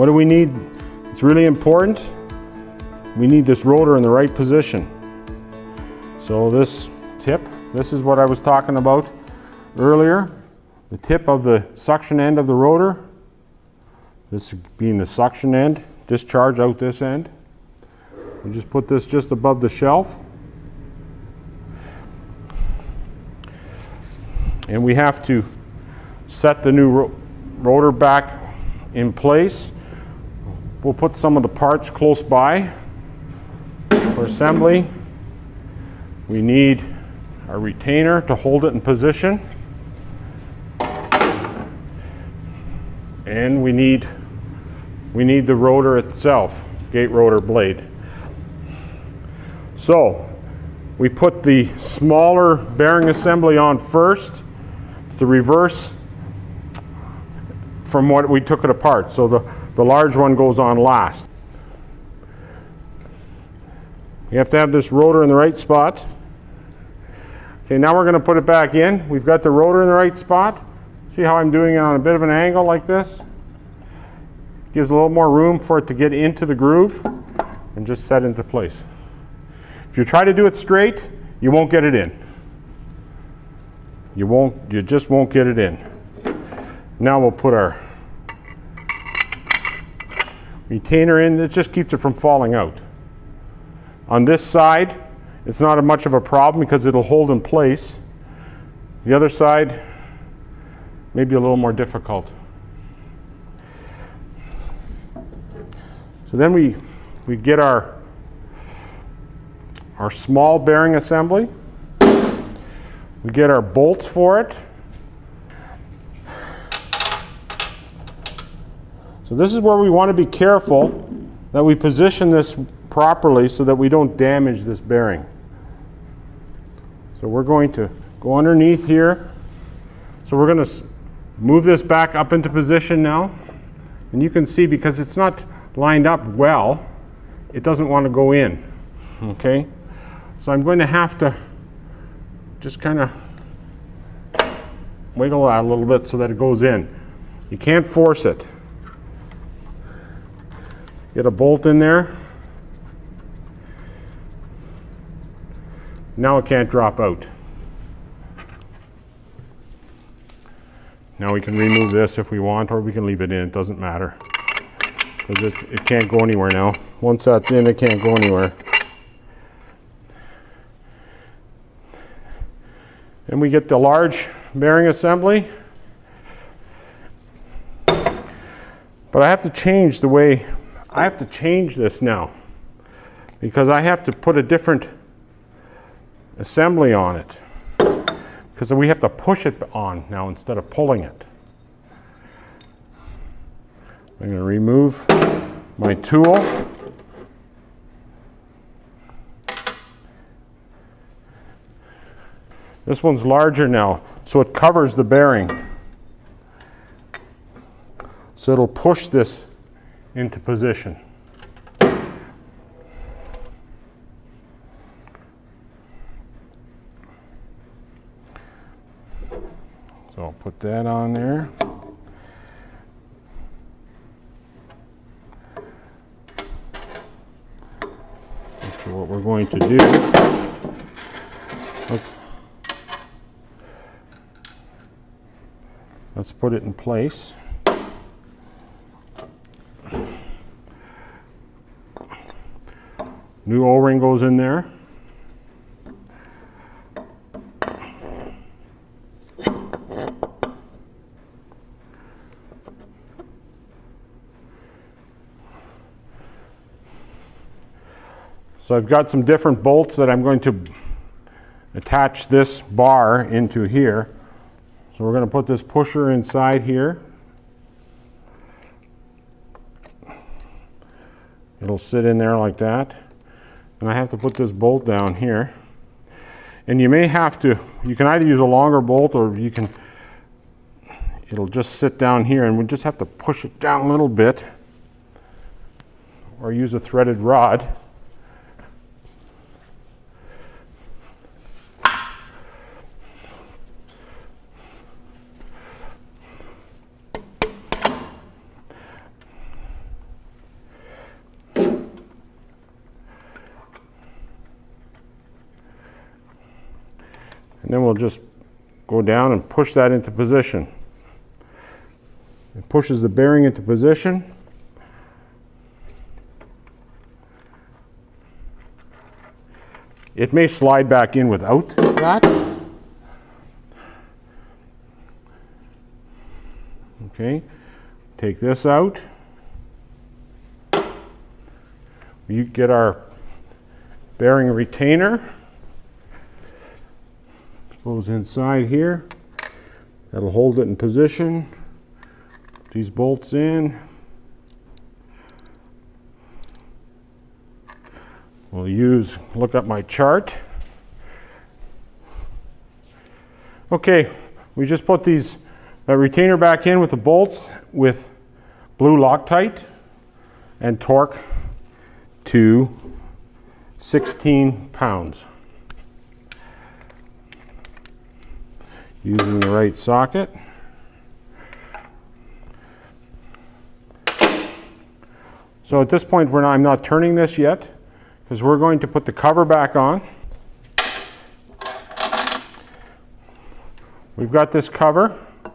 What do we need? It's really important. We need this rotor in the right position. So this tip, this is what I was talking about earlier. The tip of the suction end of the rotor, this being the suction end, discharge out this end. We just put this just above the shelf. And we have to set the new rotor back in place. We'll put some of the parts close by for assembly. We need a retainer to hold it in position. And we need the rotor itself, gate rotor blade. So we put the smaller bearing assembly on first. It's the reverse from what we took it apart. So the large one goes on last. You have to have this rotor in the right spot. Okay, now we're going to put it back in. We've got the rotor in the right spot. See how I'm doing it on a bit of an angle like this? Gives a little more room for it to get into the groove and just set into place. If you try to do it straight, you won't get it in. You just won't get it in. Now we'll put our retainer in. It just keeps it from falling out. On this side, it's not much of a problem because it'll hold in place. The other side, maybe a little more difficult. So then we get our small bearing assembly. We get our bolts for it. So this is where we want to be careful that we position this properly so that we don't damage this bearing. So we're going to go underneath here. So we're going to move this back up into position now. And you can see because it's not lined up well, it doesn't want to go in. Okay? So I'm going to have to just kind of wiggle that a little bit so that it goes in. You can't force it. Get a bolt in there. Now it can't drop out. Now we can remove this if we want, or we can leave it in. It doesn't matter. Because it can't go anywhere now. Once that's in, it can't go anywhere. And we get the large bearing assembly. But I have to change the way, I have to change this now. Because I have to put a different assembly on it. Because we have to push it on now instead of pulling it. I'm going to remove my tool. This one's larger now, so it covers the bearing. So it'll push this into position. So I'll put that on there. So what we're going to do, let's put it in place. New O-ring goes in there. So I've got some different bolts that I'm going to attach this bar into here. So we're going to put this pusher inside here. It'll sit in there like that. And I have to put this bolt down here. And you may have to, you can either use a longer bolt or you can, it'll just sit down here and we just have to push it down a little bit or use a threaded rod. And then we'll just go down and push that into position. It pushes the bearing into position. It may slide back in without that. Okay, take this out. We get our bearing retainer. Goes inside here. That'll hold it in position. Put these bolts in. We'll look at my chart. Okay, we just put that retainer back in with the bolts with blue Loctite and torque to 16 pounds. Using the right socket. So at this point I'm not turning this yet, because we're going to put the cover back on. We've got this cover. And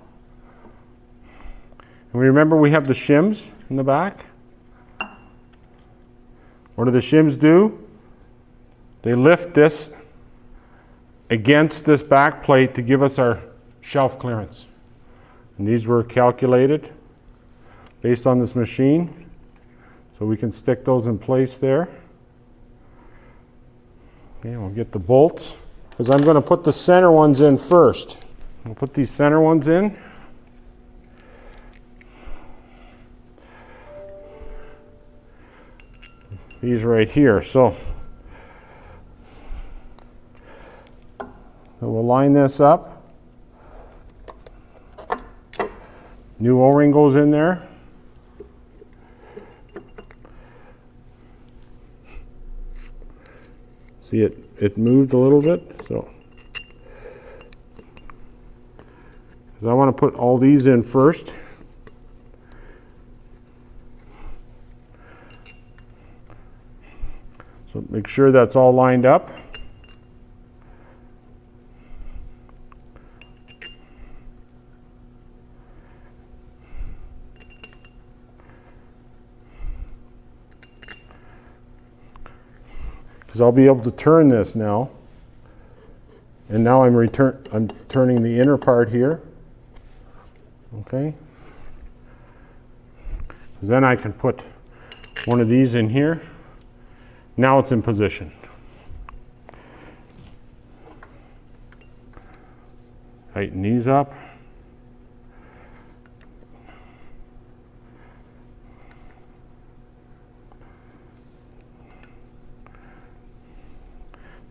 remember we have the shims in the back. What do the shims do? They lift this against this back plate to give us our shelf clearance. And these were calculated based on this machine. So we can stick those in place there. Okay, we'll get the bolts, because I'm going to put the center ones in first. We'll put these center ones in. These right here. So we'll line this up. New O-ring goes in there. See it moved a little bit, so because I want to put all these in first. So make sure that's all lined up. Because I'll be able to turn this now. And now I'm turning the inner part here. Okay. Because then I can put one of these in here. Now it's in position. Tighten these up.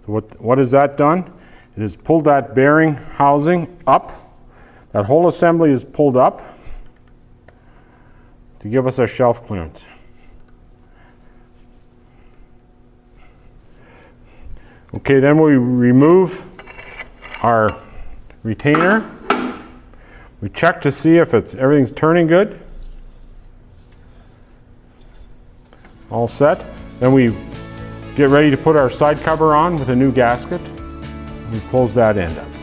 So what has that done? It has pulled that bearing housing up. That whole assembly is pulled up to give us our shelf clearance. Okay, then we remove our retainer. We check to see if everything's turning good. All set. Then we get ready to put our side cover on with a new gasket. We close that end up.